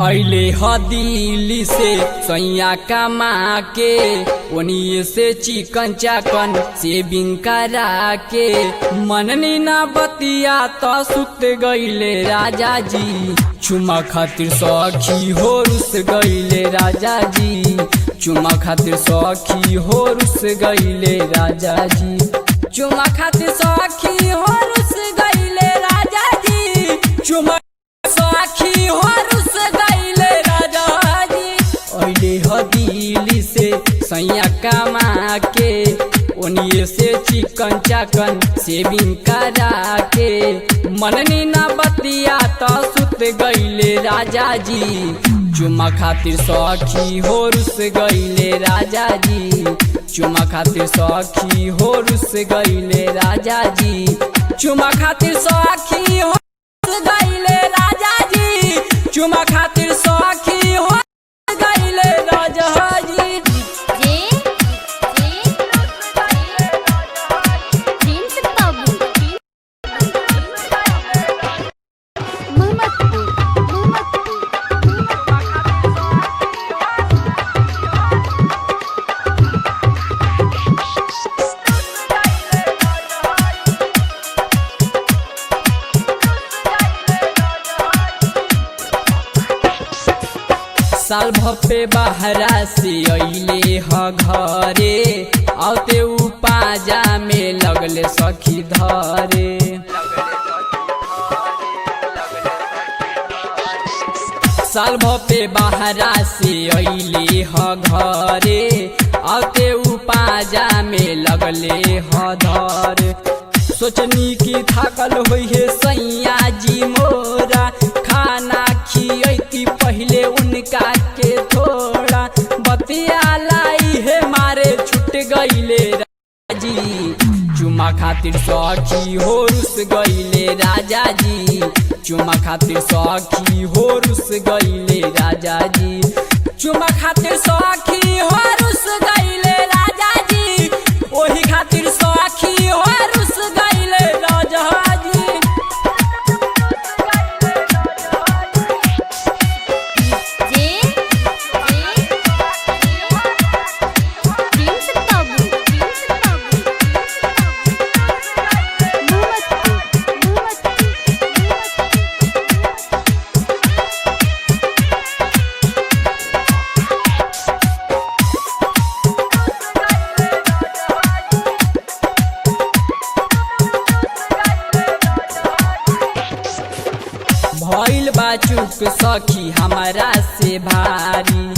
अइले ह दिल्ली से सैया कमा के ओनिए से चिकन चाकन सेविंग करा के मननी ना बतिया तो सुत गईले राजा जी। चुमा खातिर सखी हो रुस गईले राजा जी। चुमा खातिर सखी हो रुस गईले राजा जी। चुमा खातिर सखी हो रुस गईले राजा जी। चुमा सखी हो रुस गईले राजा जी। अइले ह दिल्ली से सैया कमा के ओनिए से चिकन चाकन सेविंग करा के मननी ना बतिया तो सुत गईले राजा जी। चुमा खातिर सखी हो रुस गईले राजा जी। चुमा खातिर सखी हो रुस गईले राजा जी। चुमा खातिर सखी हो रुस गईले राजा जी। चुमा खातिर सखी हो रुस गईले राजा जी। साल भपे बहरा से अइले ह घरे आते उ पाजा में लगले सखी धरे। साल भपे बहरा से अइले ह घरे आते उ पाजा में लगले ह धरे। सोचनी की थाकल होई है सैया जी मोरा खाना खियती पहले उनका के थोड़ा बतिया लाई है मारे छूट गईले राजा जी। चुमा खातिर सखी हो रुस गईले राजा जी। चुमा खातिर सखी हो रुस गईले राजा जी। चुमा खातिर सखी हो रुस गईले राजा जी। ओही खातिर सखी हो रुस गईले राजा जी। भइल बा चुप सखी हमारा से भारी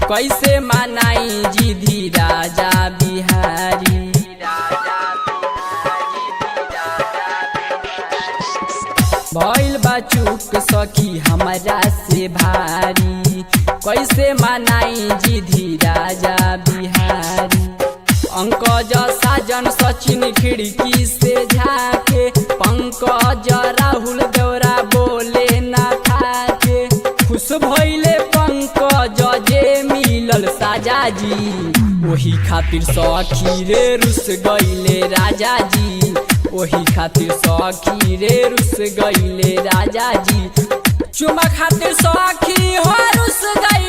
कैसे मनाई जिधी राजा बिहारी। भइल बा चुप सखी हमारा से भारी कैसे मनाई जिधी राजा बिहारी। अंकज साजन सचिन खिड़की से झाके पंकज राहुल दौरा बोले ना थाके। खुश भइले पंकज जे मिलल साजा जी। ओही खातिर सखी रे रुस गईले राजा जी। ओही खातिर सखी रे रुस गईले राजा जी। चुमा खातिर सखी हो रुस गईले